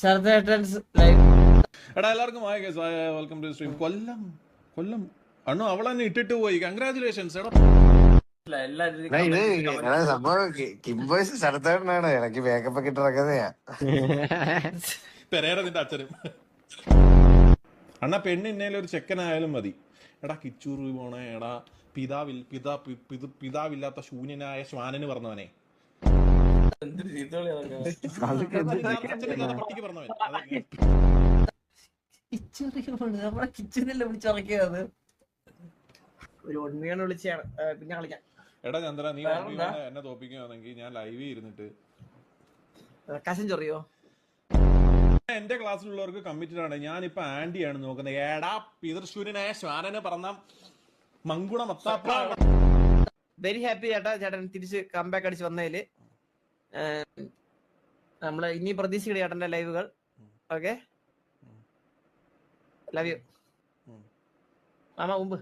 ശരത്തേട്ടൻസ് live. എടാ എല്ലാവർക്കും welcome to stream. Kollam Kollam അണ്ണു അവൾ തന്നെ ഇട്ടിട്ട് പോയി. കൺഗ്രാചുലേഷൻസ് എടാ. ഇത് സംഭവം കിംബോയ്സ് ശരത്തേട്ടനാണ് ഇടയ്ക്ക് മേക്കപ്പ് ഒക്കെ ഇട്ടിറക്കുന്നയാ. പെരേര നിന്റെ അച്ഛനും അണ്ണ പെണ്ണ് ഇന്നേലും ഒരു ചെക്കനായാലും മതി. എടാ കിച്ചൂറി പോണേ. എടാ പിതാവില്ലാത്ത ശൂന്യനായ ശ്വാനന് പറഞ്ഞവനെ പട്ടിക്ക് പറഞ്ഞവൻ. നമ്മളെ കിച്ചണിലെ വിളിച്ചിറക്കിയത് ഒരു ഉണ്ണിയാണ് വിളിച്ചാണ് പിന്നെ കളിക്കാം. എടാ ചന്ദ്ര നീ എന്നെ തോപ്പിക്കുകയാണെങ്കിൽ ഞാൻ ലൈവ് ഇരുന്നിട്ട് കശൻ ചൊറിയോ. എന്റെ ക്ലാസ്സിലുള്ളവർക്ക് കമ്മിറ്റഡ് ആണ്. ഞാനിപ്പോ ആന്റിയാണ് നോക്കുന്നത്. എടാ പിതൃശൂര്യനായ ശ്വാനന് പറഞ്ഞ മങ്കുണ മത്താപ്പ. വെരി ഹാപ്പി ചേട്ടാ, ചേട്ടൻ തിരിച്ച് കംബാക്ക് അടിച്ച് വന്നതില്. നമ്മള് ഇനി പ്രതീക്ഷിക്കണ ചേട്ടന്റെ ലൈവുകൾ. ഓക്കെ, ലവ് യു മാമ. മുമ്പ്